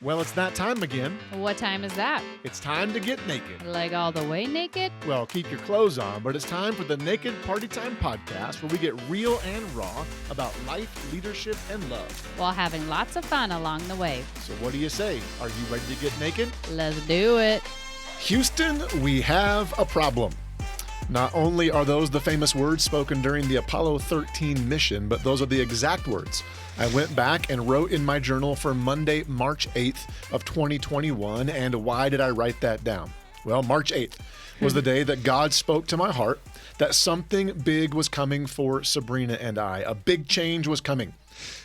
Well, it's that time again. What time is that? It's time to get naked. Like all the way naked? Well, keep your clothes on, but it's time for the Naked Party Time podcast where we get real and raw about life, leadership, and love. While having lots of fun along the way. So what do you say? Are you ready to get naked? Let's do it. Houston, we have a problem. Not only are those the famous words spoken during the Apollo 13 mission, but those are the exact words I went back and wrote in my journal for Monday, March 8th of 2021. And why did I write that down? Well, March 8th was the day that God spoke to my heart that something big was coming for Sabrina and I. A big change was coming.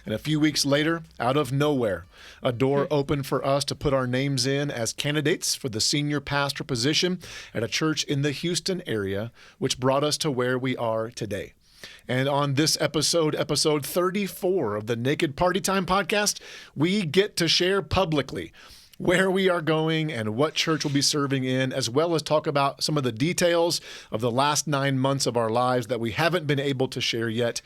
And a few weeks later, out of nowhere, a door opened for us to put our names in as candidates for the senior pastor position at a church in the Houston area, which brought us to where we are today. And on this episode 34 of the Naked Party Time podcast, we get to share publicly where we are going and what church we'll be serving in, as well as talk about some of the details of the last 9 months of our lives that we haven't been able to share yet.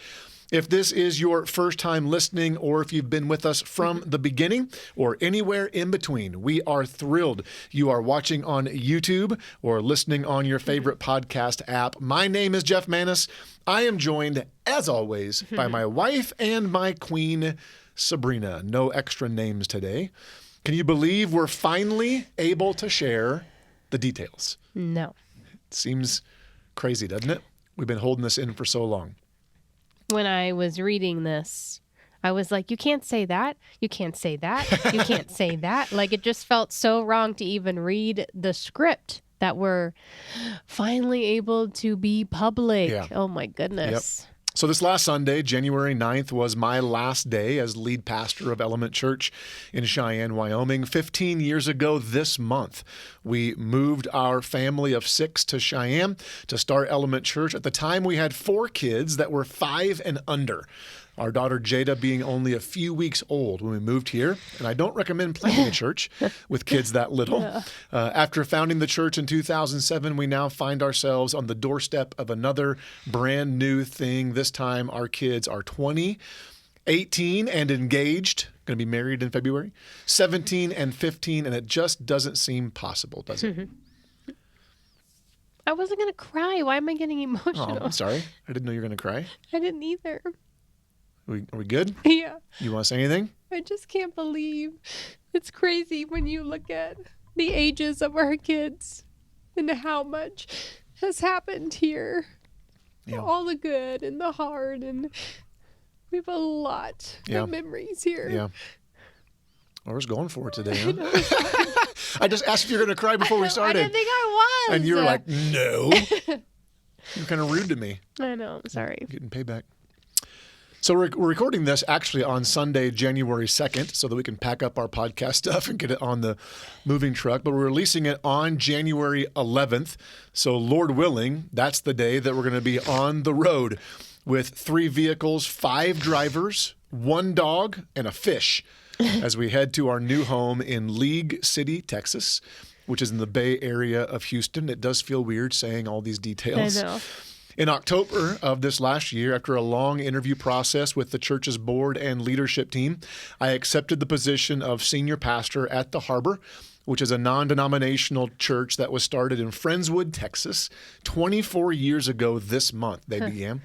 If this is your first time listening, or if you've been with us from the beginning or anywhere in between, we are thrilled you are watching on YouTube or listening on your favorite podcast app. My name is Jeff Manis. I am joined, as always, by my wife and my queen, Sabrina. No extra names today. Can you believe we're finally able to share the details? No. It seems crazy, doesn't it? We've been holding this in for so long. When I was reading this, I was like, you can't say that. You can't say that. You can't say that. Like, it just felt so wrong to even read the script that we're finally able to be public. Yeah. Oh, my goodness. Yep. So this last Sunday, January 9th, was my last day as lead pastor of Element Church in Cheyenne, Wyoming. 15 years ago this month, we moved our family of 6 to Cheyenne to start Element Church. At the time, we had 4 kids that were 5 and under. Our daughter Jada being only a few weeks old when we moved here. And I don't recommend planting a church with kids that little. Yeah. After founding the church in 2007, we now find ourselves on the doorstep of another brand new thing. This time our kids are 20, 18 and engaged, going to be married in February, 17 and 15, and it just doesn't seem possible, does it? I wasn't going to cry. Why am I getting emotional? Oh, I'm sorry. I didn't know you were going to cry. I didn't either. Are we good? Yeah. You want to say anything? I just can't believe. It's crazy when you look at the ages of our kids and how much has happened here. Yeah. All the good and the hard, and we have a lot Yeah. of memories here. Yeah. Well, we're just going for it today, huh? I just asked if you were going to cry before we started. I didn't think I was. And you were like, no. You're kind of rude to me. I know. I'm sorry. Getting payback. So we're recording this actually on Sunday, January 2nd, so that we can pack up our podcast stuff and get it on the moving truck. But we're releasing it on January 11th. So Lord willing, that's the day that we're going to be on the road with 3 vehicles, 5 drivers, 1 dog, and a fish as we head to our new home in League City, Texas, which is in the Bay Area of Houston. It does feel weird saying all these details. I know. In October of this last year, after a long interview process with the church's board and leadership team, I accepted the position of senior pastor at the Harbor, which is a non-denominational church that was started in Friendswood, Texas, 24 years ago this month they began.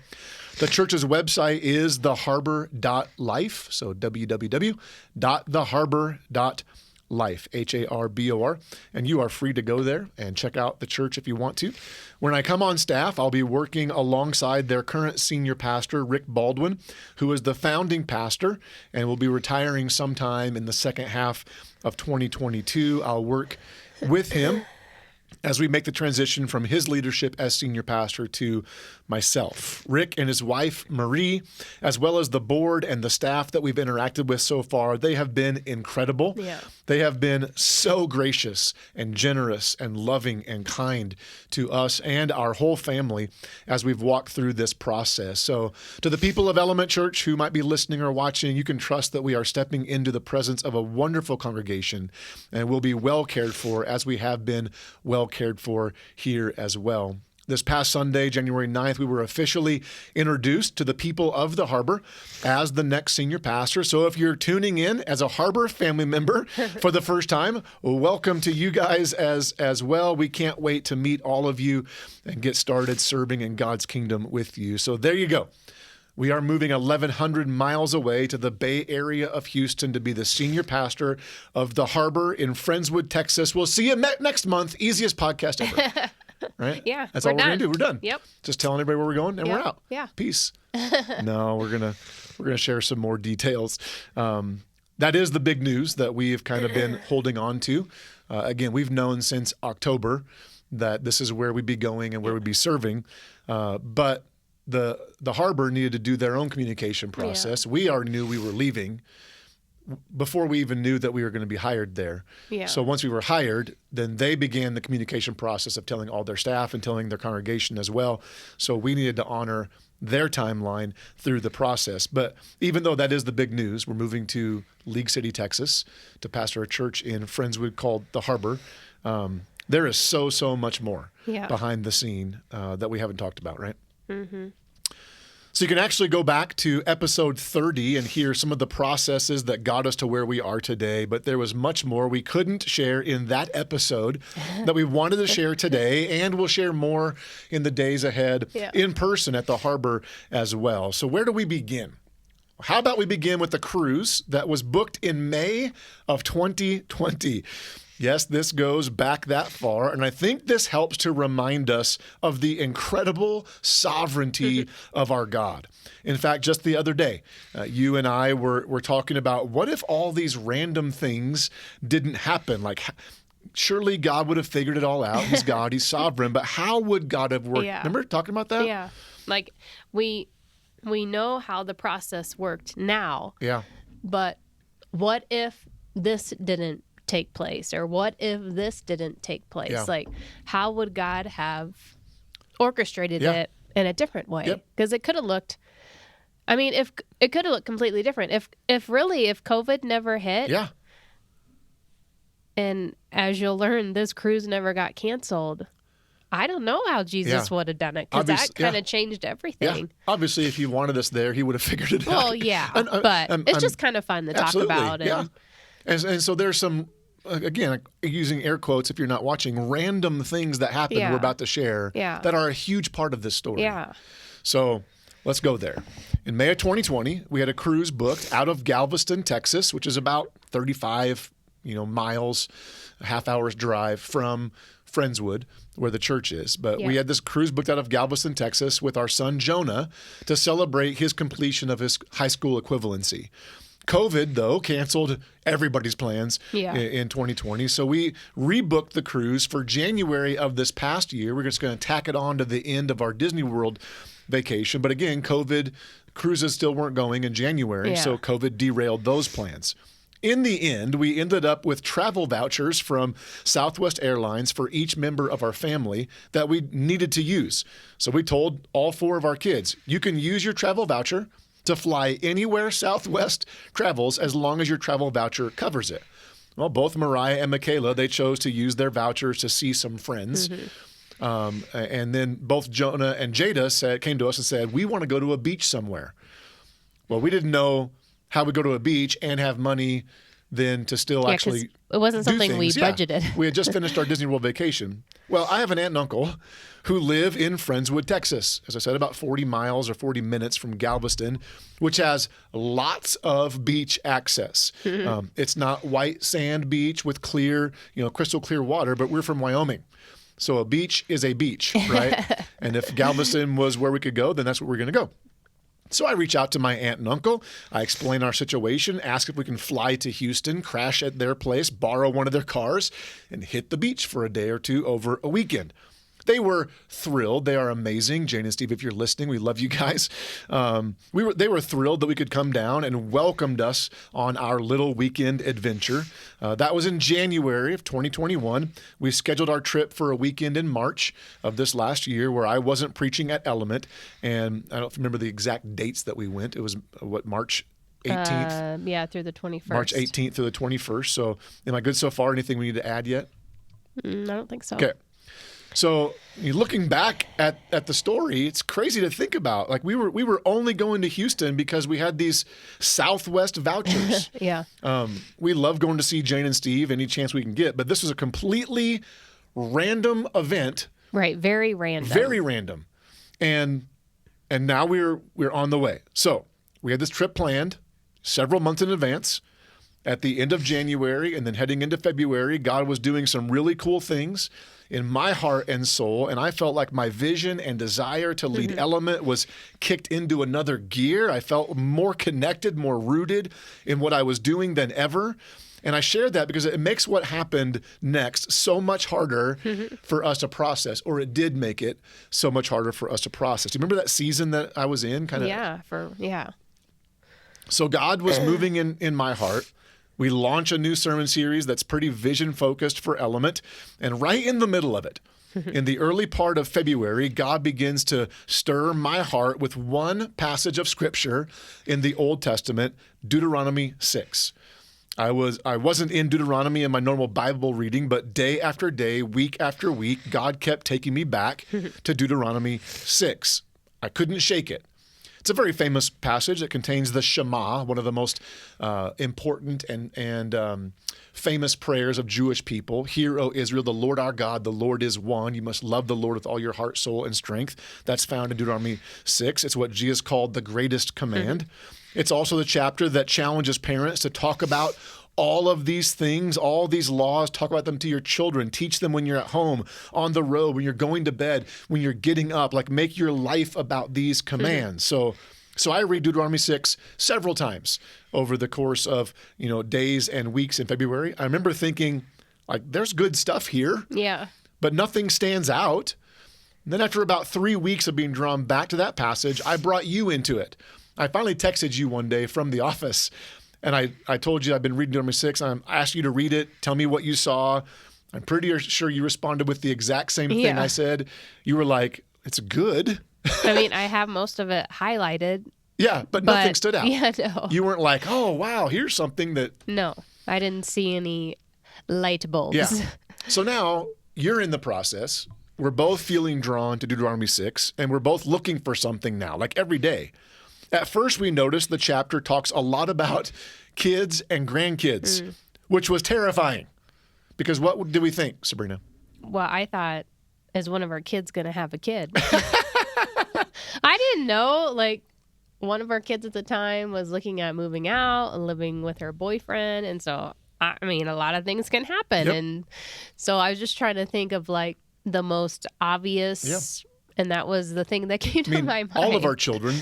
The church's website is theharbor.life, so www.theharbor.life. Harbor, and you are free to go there and check out the church if you want to. When I come on staff, I'll be working alongside their current senior pastor, Rick Baldwin, who is the founding pastor and will be retiring sometime in the second half of 2022. I'll work with him as we make the transition from his leadership as senior pastor to myself. Rick and his wife, Marie, as well as the board and the staff that we've interacted with so far, they have been incredible. Yeah. They have been so gracious and generous and loving and kind to us and our whole family as we've walked through this process. So to the people of Element Church who might be listening or watching, you can trust that we are stepping into the presence of a wonderful congregation and will be well cared for as we have been well cared for here as well. This past Sunday, January 9th, we were officially introduced to the people of the Harbor as the next senior pastor. So if you're tuning in as a Harbor family member for the first time, welcome to you guys as well. We can't wait to meet all of you and get started serving in God's kingdom with you. So there you go. We are moving 1,100 miles away to the Bay Area of Houston to be the senior pastor of the Harbor in Friendswood, Texas. We'll see you next month. Easiest podcast ever. Right? Yeah. That's all we're going to do. We're done. Yep. Just telling everybody where we're going and we're out. Yeah. Peace. No, we're going to share some more details. That is the big news that we have kind of been holding on to. Again, we've known since October that this is where we'd be going and where we'd be serving. But the Harbor needed to do their own communication process. We already knew we were leaving before we even knew that we were going to be hired there. Yeah. So once we were hired, then they began the communication process of telling all their staff and telling their congregation as well. So we needed to honor their timeline through the process. But even though that is the big news, we're moving to League City, Texas to pastor a church in Friendswood called the Harbor. There is so much more behind the scene that we haven't talked about, right? Mm-hmm. So you can actually go back to episode 30 and hear some of the processes that got us to where we are today. But there was much more we couldn't share in that episode that we wanted to share today, and we'll share more in the days ahead in person at the Harbor as well. So where do we begin? How about we begin with the cruise that was booked in May of 2020? Yes, this goes back that far, and I think this helps to remind us of the incredible sovereignty of our God. In fact, just the other day, you and I were talking about what if all these random things didn't happen? Like, surely God would have figured it all out. He's God, He's sovereign, but how would God have worked? Yeah. Remember talking about that? Yeah. Like, we know how the process worked now. Yeah. But what if this didn't take place, or what if this didn't take place? Yeah. Like, how would God have orchestrated it in a different way? Because it could have looked, I mean, if it could have looked completely different. If COVID never hit, and as you'll learn, this cruise never got canceled, I don't know how Jesus would have done it, because that kind of changed everything. Yeah. Obviously, if He wanted us there, He would have figured it out. Well, yeah, but it's just kind of fun to talk about. And so there's some, again, using air quotes if you're not watching, random things that happened we're about to share that are a huge part of this story. Yeah. So let's go there. In May of 2020, we had a cruise booked out of Galveston, Texas, which is about 35 miles, a half hour's drive from Friendswood, where the church is. But we had this cruise booked out of Galveston, Texas with our son Jonah to celebrate his completion of his high school equivalency. COVID, though, canceled everybody's plans in 2020. So we rebooked the cruise for January of this past year. We're just going to tack it on to the end of our Disney World vacation. But again, COVID, cruises still weren't going in January, so COVID derailed those plans. In the end, we ended up with travel vouchers from Southwest Airlines for each member of our family that we needed to use. So we told all 4 of our kids, you can use your travel voucher to fly anywhere Southwest travels as long as your travel voucher covers it. Well, both Mariah and Michaela, they chose to use their vouchers to see some friends. And then both Jonah and Jada came to us and said, we want to go to a beach somewhere. Well, we didn't know how we go to a beach and have money then to still actually it wasn't something we budgeted. We had just finished our Disney World vacation. Well, I have an aunt and uncle who live in Friendswood, Texas. As I said, about 40 miles or 40 minutes from Galveston, which has lots of beach access. It's not white sand beach with clear, crystal clear water, but we're from Wyoming. So a beach is a beach, right? And if Galveston was where we could go, then that's where we're going to go. So I reach out to my aunt and uncle. I explain our situation, ask if we can fly to Houston, crash at their place, borrow one of their cars, and hit the beach for a day or two over a weekend. They were thrilled. They are amazing. Jane and Steve, if you're listening, we love you guys. They were thrilled that we could come down and welcomed us on our little weekend adventure. That was in January of 2021. We scheduled our trip for a weekend in March of this last year where I wasn't preaching at Element. And I don't remember the exact dates that we went. It was, March 18th? Through the 21st. March 18th through the 21st. So am I good so far? Anything we need to add yet? I don't think so. Okay. So looking back at the story, it's crazy to think about. Like we were only going to Houston because we had these Southwest vouchers. Yeah. We love going to see Jane and Steve any chance we can get, but this was a completely random event. Right. Very random. Very random. And now we're on the way. So we had this trip planned several months in advance. At the end of January and then heading into February, God was doing some really cool things in my heart and soul. And I felt like my vision and desire to lead Element was kicked into another gear. I felt more connected, more rooted in what I was doing than ever. And I shared that because it makes what happened next so much harder for us to process, or it did make it so much harder for us to process. Do you remember that season that I was in? Yeah. So God was moving in my heart. We launch a new sermon series that's pretty vision-focused for Element. And right in the middle of it, in the early part of February, God begins to stir my heart with one passage of Scripture in the Old Testament, Deuteronomy 6. I wasn't in Deuteronomy in my normal Bible reading, but day after day, week after week, God kept taking me back to Deuteronomy 6. I couldn't shake it. It's a very famous passage that contains the Shema, one of the most important and famous prayers of Jewish people. Hear, O Israel, the Lord our God, the Lord is one. You must love the Lord with all your heart, soul, and strength. That's found in Deuteronomy 6. It's what Jesus called the greatest command. It's also the chapter that challenges parents to talk about all of these things, all these laws, talk about them to your children. Teach them when you're at home, on the road, when you're going to bed, when you're getting up. Like, make your life about these commands. So I read Deuteronomy 6 several times over the course of, days and weeks in February. I remember thinking, like, there's good stuff here. Yeah. But nothing stands out. And then after about 3 weeks of being drawn back to that passage, I brought you into it. I finally texted you one day from the office. And I told you I've been reading Deuteronomy 6. I asked you to read it. Tell me what you saw. I'm pretty sure you responded with the exact same thing I said. You were like, it's good. I mean, I have most of it highlighted. Yeah, but nothing stood out. Yeah, no. You weren't like, oh, wow, here's something that... No, I didn't see any light bulbs. Yeah. So now you're in the process. We're both feeling drawn to Deuteronomy 6, and we're both looking for something now, like every day. At first, we noticed the chapter talks a lot about kids and grandkids, which was terrifying. Because what did we think, Sabrina? Well, I thought, is one of our kids going to have a kid? I didn't know, like, one of our kids at the time was looking at moving out and living with her boyfriend. And so, I mean, a lot of things can happen. Yep. And so I was just trying to think of, like, the most obvious, and that was the thing that came to my mind. All of our children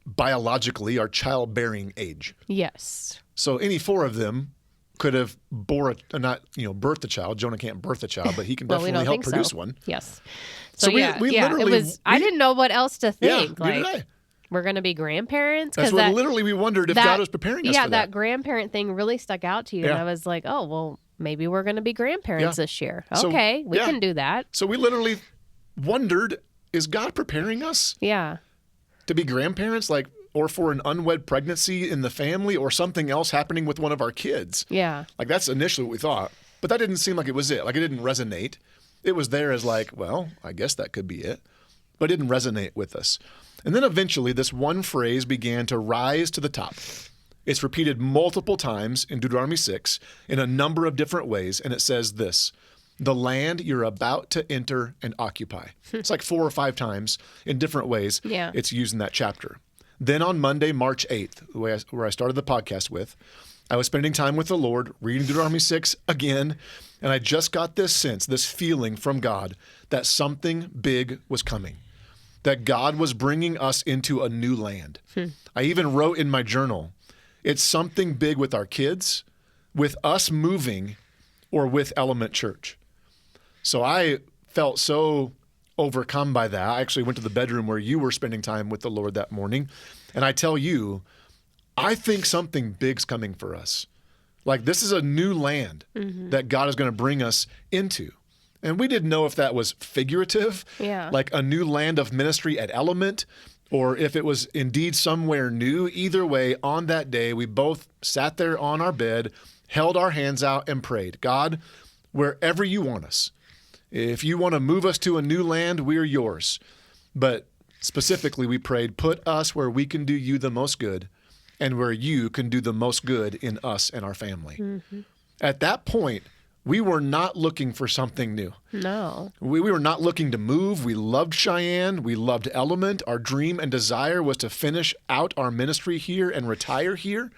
biologically are childbearing age. Yes. So any four of them could have birthed a child. Jonah can't birth a child, but he can definitely help produce one. Yes. So we literally, it was. I didn't know what else to think. Yeah, neither did I. We're going to be grandparents. That's what literally we wondered if God was preparing us for that. Yeah, that grandparent thing really stuck out to you, and I was like, oh well, maybe we're going to be grandparents this year. Okay, we can do that. So we literally wondered, is God preparing us? Yeah. To be grandparents, like, or for an unwed pregnancy in the family, or something else happening with one of our kids. Yeah. Like, that's initially what we thought. But that didn't seem like it was it. Like, it didn't resonate. It was there as like, well, I guess that could be it. But it didn't resonate with us. And then eventually, this one phrase began to rise to the top. It's repeated multiple times in Deuteronomy 6 in a number of different ways. And it says this: the land you're about to enter and occupy. It's like 4 or 5 times in different ways. Yeah. It's used in that chapter. Then on Monday, March 8th, where I started the podcast with, I was spending time with the Lord, reading Deuteronomy 6 again, and I just got this sense, this feeling from God that something big was coming, that God was bringing us into a new land. I even wrote in my journal, it's something big with our kids, with us moving, or with Element Church. So I felt so overcome by that. I actually went to the bedroom where you were spending time with the Lord that morning. And I tell you, I think something big's coming for us. Like, this is a new land that God is going to bring us into. And we didn't know if that was figurative, like a new land of ministry at Element, or if it was indeed somewhere new. Either way, on that day, we both sat there on our bed, held our hands out and prayed, God, wherever you want us, If you want to move us to a new land, we're yours. But specifically, we prayed, put us where we can do you the most good and where you can do the most good in us and our family. Mm-hmm. At that point, we were not looking for something new. No. We were not looking to move. We loved Cheyenne. We loved Element. Our dream and desire was to finish out our ministry here and retire here.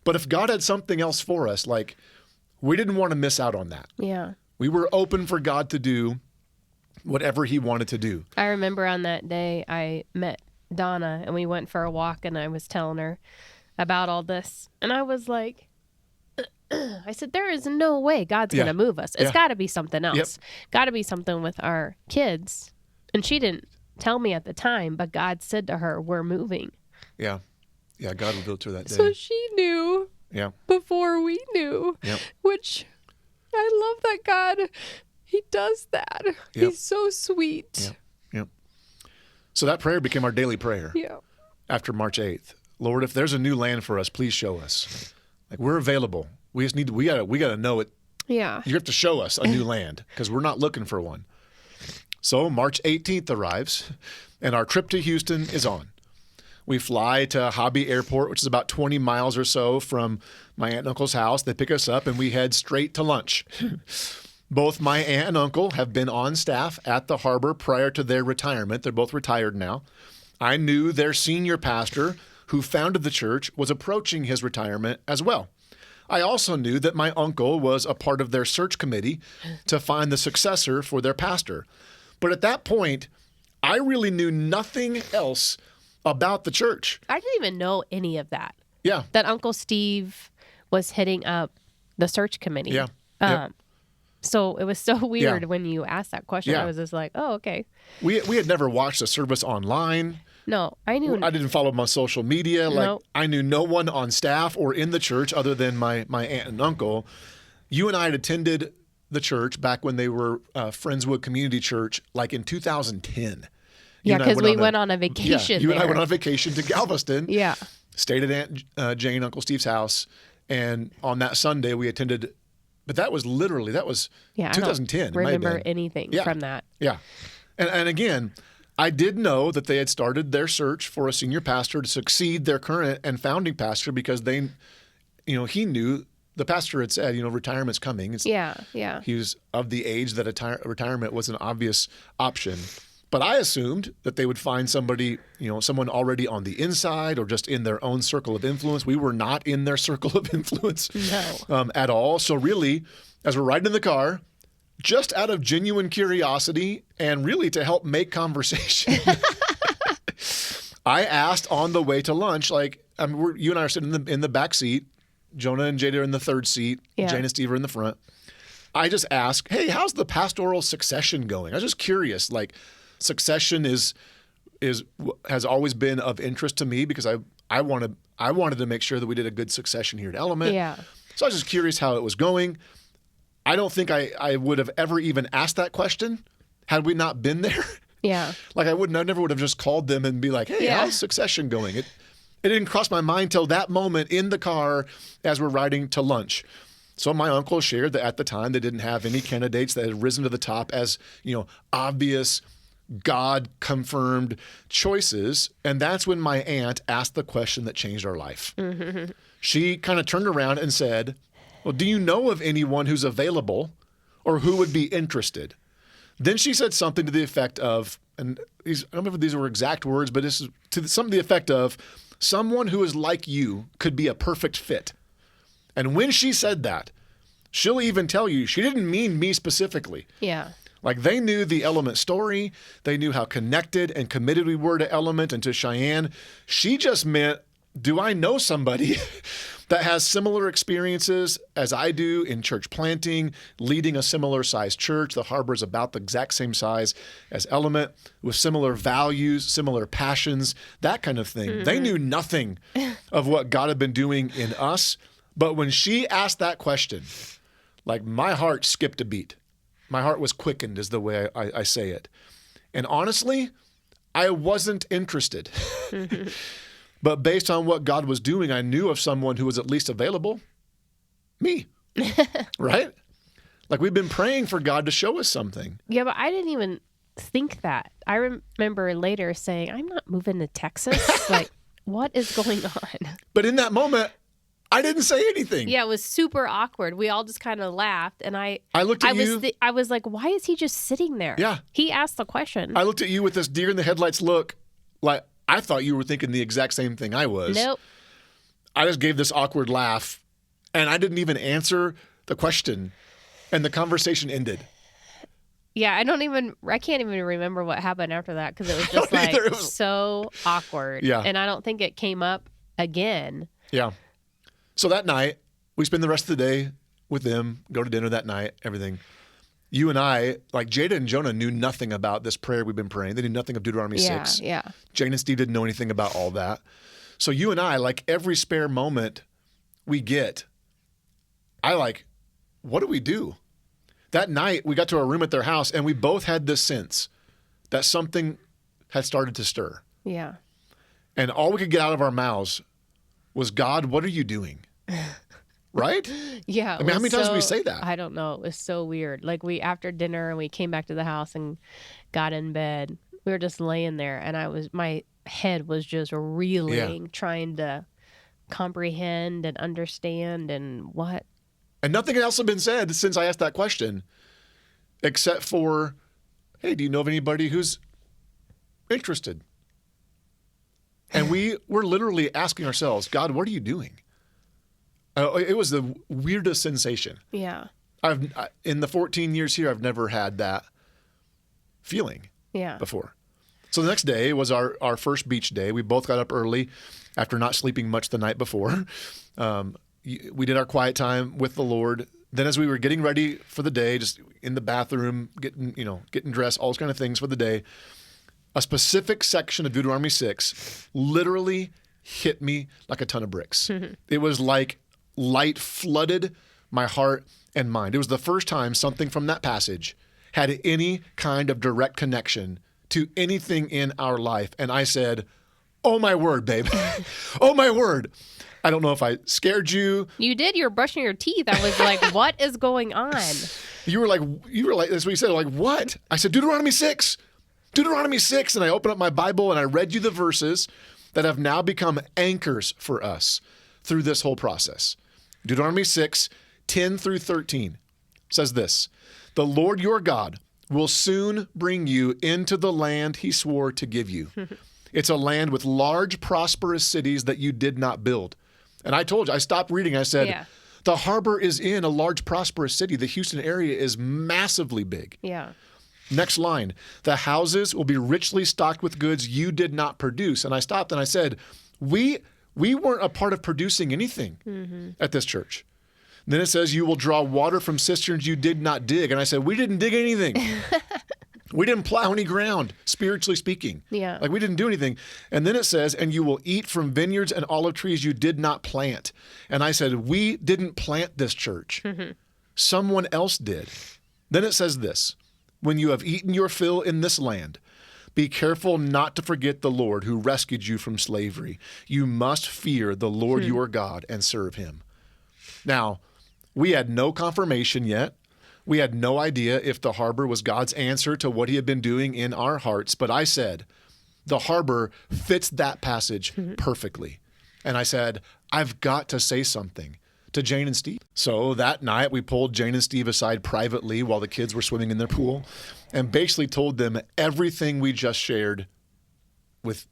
But if God had something else for us, like, we didn't want to miss out on that. Yeah. We were open for God to do whatever he wanted to do. I remember on that day I met Donna and we went for a walk and I was telling her about all this. And I was like, I said, there is no way God's going to move us. It's got to be something else. Yep. Got to be something with our kids. And she didn't tell me at the time, but God said to her, we're moving. Yeah. Yeah, God revealed to her that day. So she knew before we knew, which I love that God, he does that. Yep. He's so sweet. Yep. So that prayer became our daily prayer after March 8th. Lord, if there's a new land for us, please show us. Like, we're available. We just need to, we gotta know it. Yeah. You have to show us a new land because we're not looking for one. So March 18th arrives and our trip to Houston is on. We fly to Hobby Airport, which is about 20 miles or so from my aunt and uncle's house. They pick us up and we head straight to lunch. Both my aunt and uncle have been on staff at the harbor prior to their retirement. They're both retired now. I knew their senior pastor, who founded the church, was approaching his retirement as well. I also knew that my uncle was a part of their search committee to find the successor for their pastor. But at that point, I really knew nothing else about the church. I didn't even know any of that. Yeah. That Uncle Steve was hitting up the search committee. Yeah. So it was so weird when you asked that question. Yeah. I was just like, oh, okay. We had never watched a service online. No, I knew. I didn't follow them on social media. Like, I knew no one on staff or in the church other than my aunt and uncle. You and I had attended the church back when they were Friendswood Community Church, like in 2010. Yeah, because we went on a vacation. You and I went on a vacation to Galveston. Yeah. Stayed at Aunt Jane, Uncle Steve's house. And on that Sunday, we attended, but that was 2010. I don't remember anything from that. Yeah. And again, I did know that they had started their search for a senior pastor to succeed their current and founding pastor because they, he knew, the pastor had said, retirement's coming. He was of the age that retirement was an obvious option. But I assumed that they would find somebody, someone already on the inside or just in their own circle of influence. We were not in their circle of influence at all. So really, as we're riding in the car, just out of genuine curiosity and really to help make conversation, I asked on the way to lunch, you and I are sitting in the back seat. Jonah and Jada are in the third seat. Yeah. Jane and Steve are in the front. I just asked, hey, how's the pastoral succession going? I was just curious. Succession has always been of interest to me because I wanted to make sure that we did a good succession here at Element. Yeah. So I was just curious how it was going. I don't think I would have ever even asked that question had we not been there. Yeah. I never would have just called them and be like, hey, how's succession going? It didn't cross my mind till that moment in the car as we're riding to lunch. So my uncle shared that at the time they didn't have any candidates that had risen to the top as, obvious God-confirmed choices. And that's when my aunt asked the question that changed our life. Mm-hmm. She kind of turned around and said, well, do you know of anyone who's available or who would be interested? Then she said something to the effect of, and I don't remember if these were exact words, but this is to some of the effect of, someone who is like you could be a perfect fit. And when she said that, she'll even tell you she didn't mean me specifically. Yeah. They knew the Element story. They knew how connected and committed we were to Element and to Cheyenne. She just meant, do I know somebody that has similar experiences as I do in church planting, leading a similar sized church? The harbor is about the exact same size as Element, with similar values, similar passions, that kind of thing. Mm-hmm. They knew nothing of what God had been doing in us. But when she asked that question, my heart skipped a beat. My heart was quickened is the way I say it. And honestly, I wasn't interested. Mm-hmm. But based on what God was doing, I knew of someone who was at least available. Me. Right? Like we've been praying for God to show us something. Yeah, but I didn't even think that. I remember later saying, I'm not moving to Texas. Like, what is going on? But in that moment, I didn't say anything. Yeah, it was super awkward. We all just kind of laughed. And I looked at you. I was like, why is he just sitting there? Yeah. He asked the question. I looked at you with this deer in the headlights look. Like I thought you were thinking the exact same thing I was. Nope. I just gave this awkward laugh and I didn't even answer the question and the conversation ended. Yeah, I can't even remember what happened after that because it was just like It was so awkward. Yeah. And I don't think it came up again. Yeah. So that night, we spend the rest of the day with them, go to dinner that night, everything. You and I, like Jada and Jonah knew nothing about this prayer we've been praying. They knew nothing of Deuteronomy 6. Yeah. Jane and Steve didn't know anything about all that. So you and I, like every spare moment we get, what do we do? That night, we got to our room at their house, and we both had this sense that something had started to stir. Yeah. And all we could get out of our mouths was, God, what are you doing? Right? Yeah. I mean, how many times do we say that? I don't know. It was so weird. Like after dinner and we came back to the house and got in bed, we were just laying there and my head was just reeling, trying to comprehend and understand and what. And nothing else had been said since I asked that question, except for, hey, do you know of anybody who's interested? And we were literally asking ourselves, God, what are you doing? It was the weirdest sensation. Yeah. In the 14 years here, I've never had that feeling before. So the next day was our first beach day. We both got up early after not sleeping much the night before. We did our quiet time with the Lord. Then as we were getting ready for the day, just in the bathroom, getting dressed, all those kind of things for the day, a specific section of Deuteronomy 6 literally hit me like a ton of bricks. It was like light flooded my heart and mind. It was the first time something from that passage had any kind of direct connection to anything in our life. And I said, oh my word, babe. Oh my word. I don't know if I scared you. You did. You were brushing your teeth. I was like, what is going on? You were like, that's what you said. Like, what? I said, Deuteronomy 6. Deuteronomy 6. And I opened up my Bible and I read you the verses that have now become anchors for us through this whole process. Deuteronomy 6, 10 through 13 says this: the Lord your God will soon bring you into the land he swore to give you. It's a land with large, prosperous cities that you did not build. And I told you, I stopped reading. I said, the harbor is in a large, prosperous city. The Houston area is massively big. Yeah. Next line, the houses will be richly stocked with goods you did not produce. And I stopped and I said, we weren't a part of producing anything at this church. And then it says you will draw water from cisterns you did not dig. And I said, we didn't dig anything. We didn't plow any ground, spiritually speaking. Yeah. Like we didn't do anything. And then it says, and you will eat from vineyards and olive trees you did not plant. And I said, we didn't plant this church. Someone else did. Then it says this: when you have eaten your fill in this land, be careful not to forget the Lord who rescued you from slavery. You must fear the Lord your God and serve him. Now, we had no confirmation yet. We had no idea if the harbor was God's answer to what he had been doing in our hearts. But I said, the harbor fits that passage perfectly. And I said, I've got to say something to Jane and Steve. So that night we pulled Jane and Steve aside privately while the kids were swimming in their pool and basically told them everything we just shared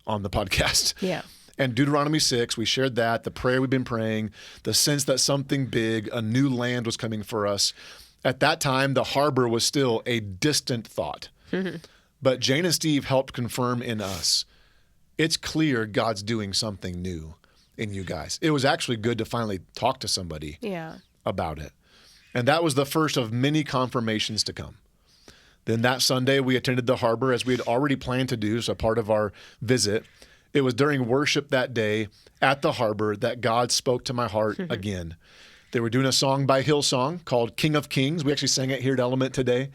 on the podcast. Yeah. And Deuteronomy 6, we shared that, the prayer we've been praying, the sense that something big, a new land was coming for us. At that time, the harbor was still a distant thought. But Jane and Steve helped confirm in us, it's clear God's doing something new in you guys. It was actually good to finally talk to somebody about it. And that was the first of many confirmations to come. Then that Sunday, we attended the harbor as we had already planned to do, so part of our visit. It was during worship that day at the harbor that God spoke to my heart again. They were doing a song by Hillsong called King of Kings. We actually sang it here at Element today.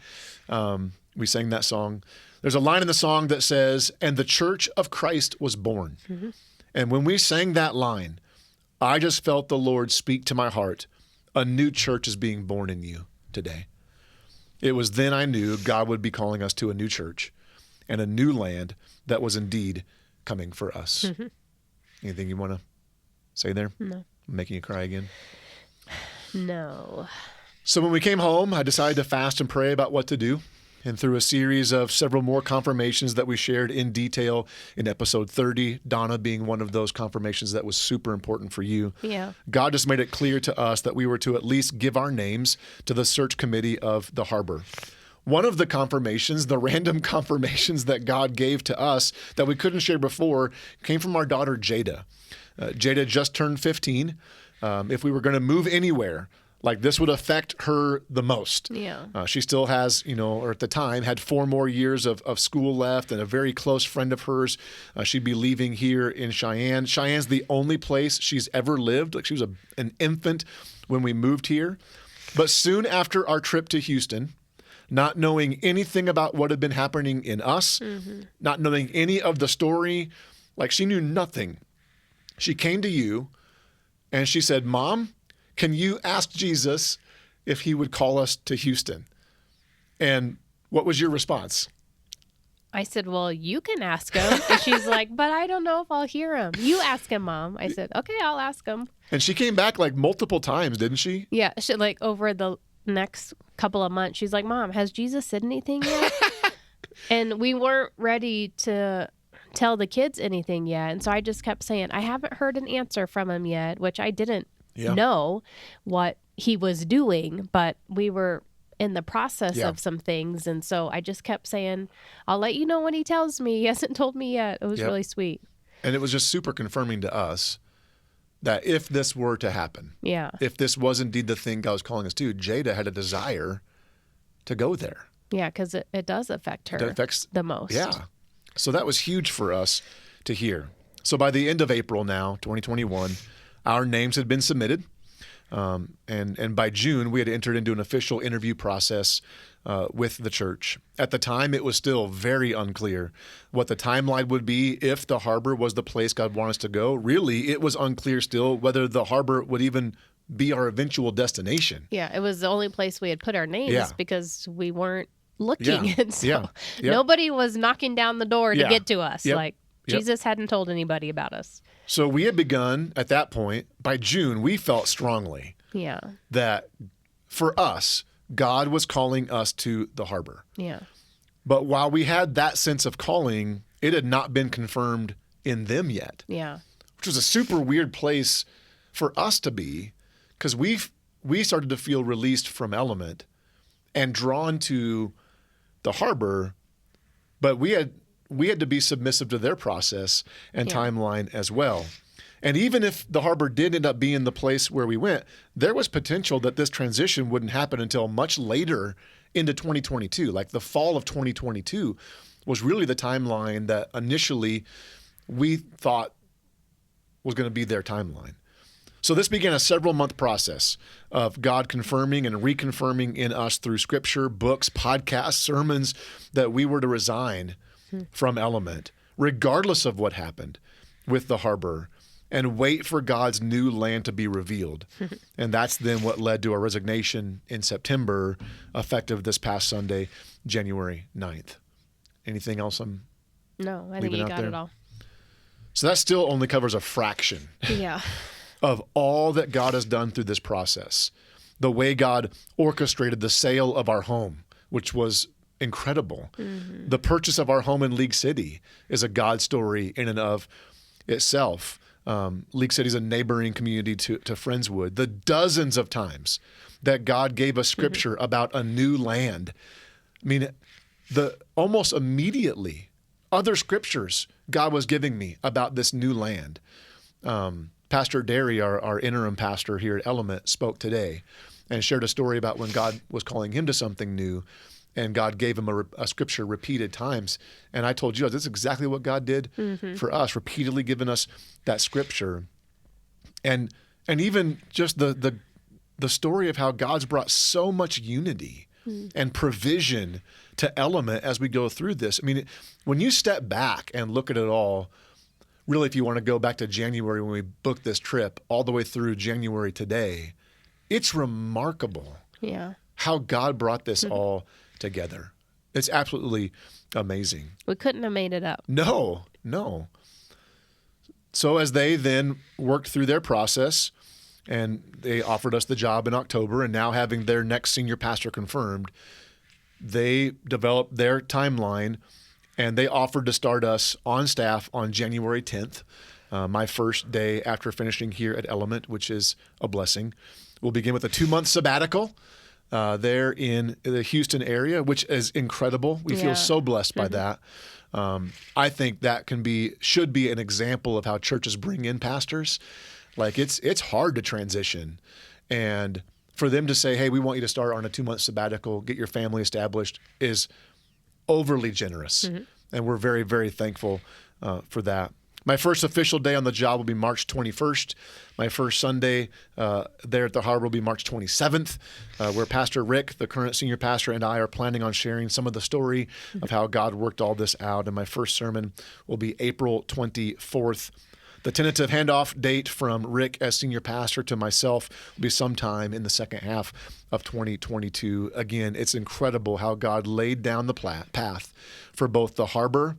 We sang that song. There's a line in the song that says, and the church of Christ was born. And when we sang that line, I just felt the Lord speak to my heart. A new church is being born in you today. It was then I knew God would be calling us to a new church and a new land that was indeed coming for us. Anything you want to say there? No. I'm making you cry again? No. So when we came home, I decided to fast and pray about what to do. And through a series of several more confirmations that we shared in detail in episode 30, Donna being one of those confirmations that was super important for you, Yeah. God just made it clear to us that we were to at least give our names to the search committee of the harbor. One of the confirmations, the random confirmations that God gave to us that we couldn't share before, came from our daughter, Jada. Jada just turned 15. If we were going to move anywhere, like this would affect her the most. Yeah. She still has, or at the time, had 4 more years of school left, and a very close friend of hers, she'd be leaving here in Cheyenne. Cheyenne's the only place she's ever lived. Like she was an infant when we moved here. But soon after our trip to Houston, not knowing anything about what had been happening in us, not knowing any of the story, like she knew nothing. She came to you and she said, "Mom, can you ask Jesus if he would call us to Houston?" And what was your response? I said, well, you can ask him. And she's like, but I don't know if I'll hear him. You ask him, Mom. I said, okay, I'll ask him. And she came back like multiple times, didn't she? Yeah. She, like over the next couple of months, she's like, Mom, has Jesus said anything yet? And we weren't ready to tell the kids anything yet. And so I just kept saying, I haven't heard an answer from him yet, which I didn't know what he was doing, but we were in the process of some things. And so I just kept saying, I'll let you know when he tells me. He hasn't told me yet. It was really sweet. And it was just super confirming to us that if this were to happen, if this was indeed the thing God was calling us to, Jada had a desire to go there. Yeah, because it does affect her the most. Yeah. So that was huge for us to hear. So by the end of April now, 2021, our names had been submitted. And by June, we had entered into an official interview process with the church. At the time, it was still very unclear what the timeline would be if the harbor was the place God wanted us to go. Really, it was unclear still whether the harbor would even be our eventual destination. Yeah, it was the only place we had put our names because we weren't looking. And so nobody was knocking down the door to get to us. Like Jesus hadn't told anybody about us. So we had begun at that point. By June, we felt strongly that for us, God was calling us to the harbor. Yeah. But while we had that sense of calling, it had not been confirmed in them yet. Yeah. Which was a super weird place for us to be, because we started to feel released from Element and drawn to the harbor, but we had to be submissive to their process and timeline as well. And even if the harbor did end up being the place where we went, there was potential that this transition wouldn't happen until much later into 2022. Like the fall of 2022 was really the timeline that initially we thought was going to be their timeline. So this began a several-month process of God confirming and reconfirming in us through scripture, books, podcasts, sermons that we were to resign from Element, regardless of what happened with the harbor, and wait for God's new land to be revealed. And that's then what led to our resignation in September, effective this past Sunday, January 9th. Anything else No, I think you got it all. So that still only covers a fraction of all that God has done through this process. The way God orchestrated the sale of our home, which was incredible. The purchase of our home in League City is a God story in and of itself. League City is a neighboring community to Friendswood. The dozens of times that God gave us scripture about a new land. I mean, almost immediately, other scriptures God was giving me about this new land. Pastor Derry, our interim pastor here at Element, spoke today and shared a story about when God was calling him to something new, and God gave him a scripture repeated times. And I told you, this is exactly what God did for us, repeatedly giving us that scripture. And even just the story of how God's brought so much unity and provision to Element as we go through this. I mean, when you step back and look at it all, really, if you want to go back to January when we booked this trip, all the way through January today, it's remarkable how God brought this all together. It's absolutely amazing. We couldn't have made it up. No. So as they then worked through their process, and they offered us the job in October, and now having their next senior pastor confirmed, they developed their timeline, and they offered to start us on staff on January 10th, my first day after finishing here at Element, which is a blessing. We'll begin with a 2-month sabbatical there in the Houston area, which is incredible. We feel so blessed by that. I think that should be an example of how churches bring in pastors. Like it's hard to transition, and for them to say, "Hey, we want you to start on a 2-month sabbatical, get your family established," is overly generous, and we're very, very thankful for that. My first official day on the job will be March 21st. My first Sunday there at the harbor will be March 27th, where Pastor Rick, the current senior pastor, and I are planning on sharing some of the story of how God worked all this out. And my first sermon will be April 24th. The tentative handoff date from Rick as senior pastor to myself will be sometime in the second half of 2022. Again, it's incredible how God laid down the path for both the harbor,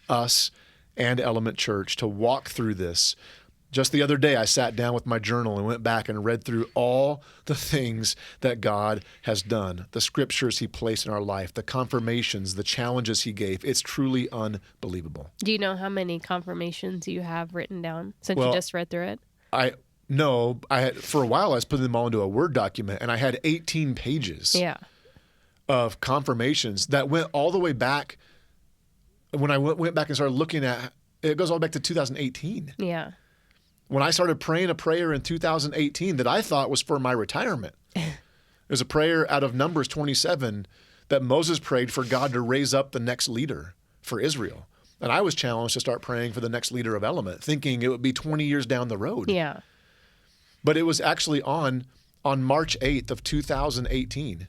us, and Element Church to walk through this. Just the other day, I sat down with my journal and went back and read through all the things that God has done, the scriptures he placed in our life, the confirmations, the challenges he gave. It's truly unbelievable. Do you know how many confirmations you have written down since you just read through it? No, for a while I was putting them all into a Word document, and I had 18 pages of confirmations that went all the way back. When I went back and started looking at it, goes all back to 2018. Yeah. When I started praying a prayer in 2018 that I thought was for my retirement. There's a prayer out of Numbers 27 that Moses prayed for God to raise up the next leader for Israel. And I was challenged to start praying for the next leader of Element, thinking it would be 20 years down the road. Yeah. But it was actually on March 8th of 2018,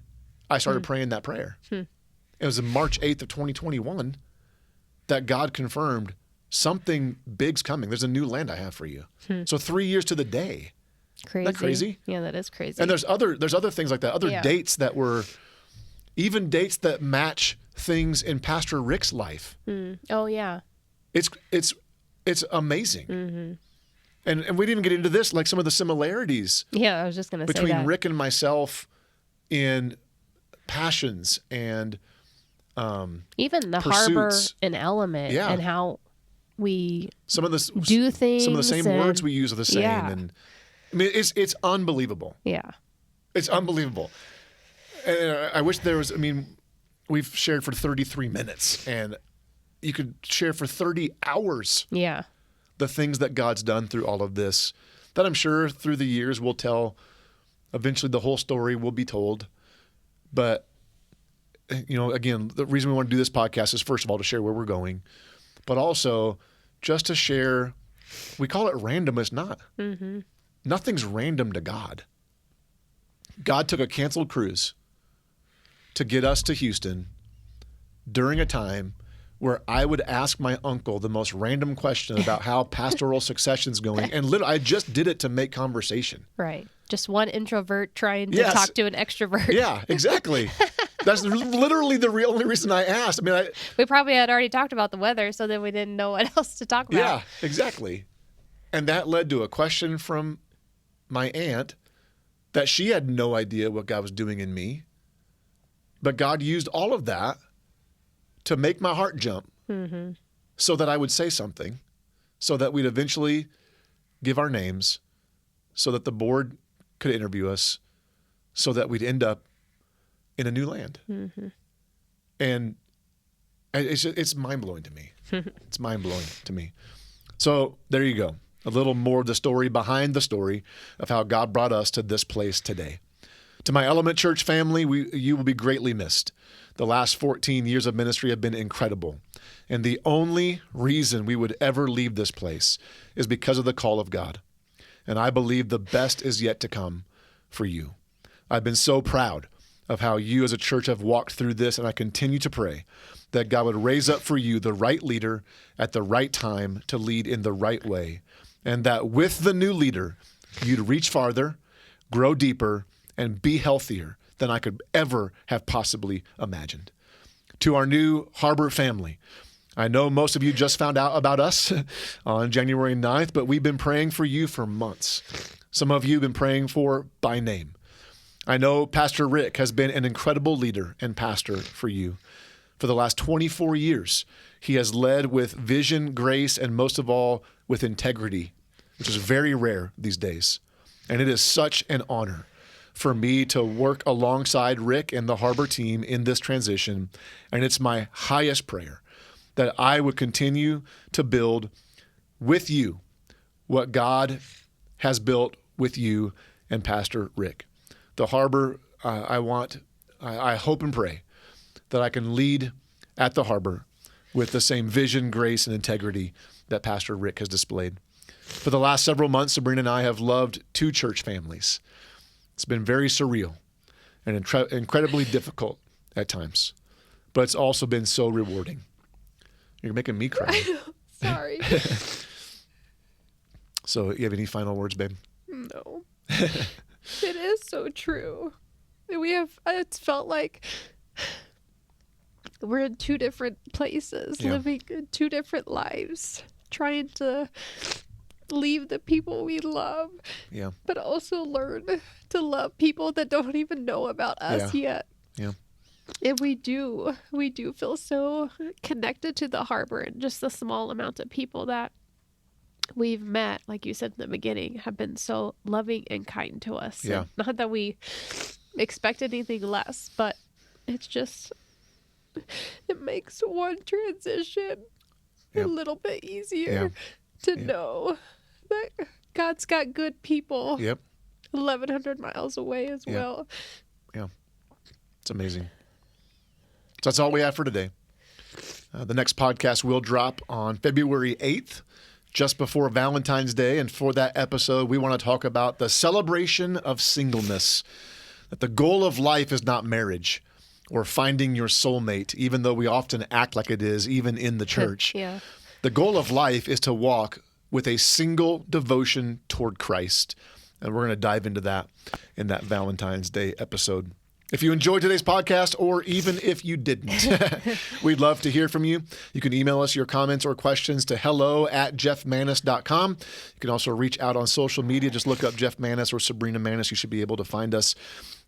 I started praying that prayer. It was on March 8th of 2021 that God confirmed something big's coming. There's a new land I have for you. So 3 years to the day. Crazy. Isn't that crazy? Yeah, that is crazy. And there's other things like that, other dates that were, even dates that match things in Pastor Rick's life. Oh, yeah. It's amazing. And we didn't even get into this, like some of the similarities Yeah, I was just going to say that. between Rick and myself in passions and even the pursuits. Harbor and Element and how we do things. Some of the same words we use are the same. Yeah. And I mean, it's unbelievable. Yeah. It's unbelievable. And I wish there was, we've shared for 33 minutes, and you could share for 30 hours Yeah. the things that God's done through all of this, that I'm sure through the years we'll tell. Eventually the whole story will be told. But, again, the reason we want to do this podcast is, first of all, to share where we're going, but also just to share. We call it random. It's not. Nothing's random to God. God took a canceled cruise to get us to Houston during a time where I would ask my uncle the most random question about how pastoral succession's going. And literally, I just did it to make conversation. Right. Just one introvert trying to talk to an extrovert. Yeah, exactly. That's literally the only reason I asked. We probably had already talked about the weather, so then we didn't know what else to talk about. Yeah, exactly. And that led to a question from my aunt that she had no idea what God was doing in me. But God used all of that to make my heart jump so that I would say something, so that we'd eventually give our names, so that the board could interview us, so that we'd end up in a new land. And it's mind-blowing to me. It's mind-blowing to me. So there you go. A little more of the story behind the story of how God brought us to this place today. To my Element Church family, you will be greatly missed. The last 14 years of ministry have been incredible. And the only reason we would ever leave this place is because of the call of God. And I believe the best is yet to come for you. I've been so proud of how you as a church have walked through this, and I continue to pray that God would raise up for you the right leader at the right time to lead in the right way, and that with the new leader, you'd reach farther, grow deeper, and be healthier than I could ever have possibly imagined. To our new Harbor family, I know most of you just found out about us on January 9th, but we've been praying for you for months. Some of you have been praying for by name. I know Pastor Rick has been an incredible leader and pastor for you. For the last 24 years, he has led with vision, grace, and most of all, with integrity, which is very rare these days. And it is such an honor for me to work alongside Rick and the Harbor team in this transition. And it's my highest prayer that I would continue to build with you what God has built with you and Pastor Rick. The Harbor, I hope and pray that I can lead at the Harbor with the same vision, grace, and integrity that Pastor Rick has displayed. For the last several months, Sabrina and I have loved two church families. It's been very surreal and incredibly difficult at times, but it's also been so rewarding. You're making me cry. Sorry. So you have any final words, babe? No. It is so true. It's felt like we're in two different places, living in two different lives, trying to leave the people we love, but also learn to love people that don't even know about us yet. Yeah. And we do feel so connected to the Harbor, and just the small amount of people that we've met, like you said in the beginning, have been so loving and kind to us. Yeah. And not that we expect anything less, but it's just, it makes one transition a little bit easier to know that God's got good people 1,100 miles away as well. Yeah. It's amazing. So that's all we have for today. The next podcast will drop on February 8th, just before Valentine's Day. And for that episode, we want to talk about the celebration of singleness. That the goal of life is not marriage or finding your soulmate, even though we often act like it is, even in the church. The goal of life is to walk with a single devotion toward Christ. And we're going to dive into that in that Valentine's Day episode. If you enjoyed today's podcast, or even if you didn't, we'd love to hear from you. You can email us your comments or questions to hello@jeffmanis.com. You can also reach out on social media. Just look up Jeff Manis or Sabrina Manis. You should be able to find us.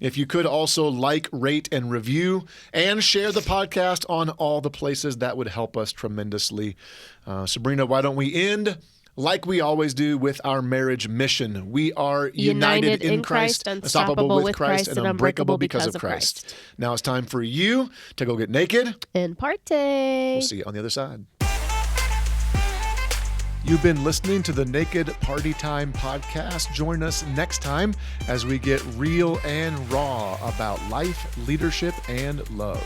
If you could also like, rate, and review, and share the podcast on all the places, that would help us tremendously. Sabrina, why don't we end like we always do with our marriage mission? We are united in Christ, unstoppable with Christ, and unbreakable because of Christ. Now it's time for you to go get naked and party. We'll see you on the other side. You've been listening to the Naked Party Time podcast. Join us next time as we get real and raw about life, leadership, and love.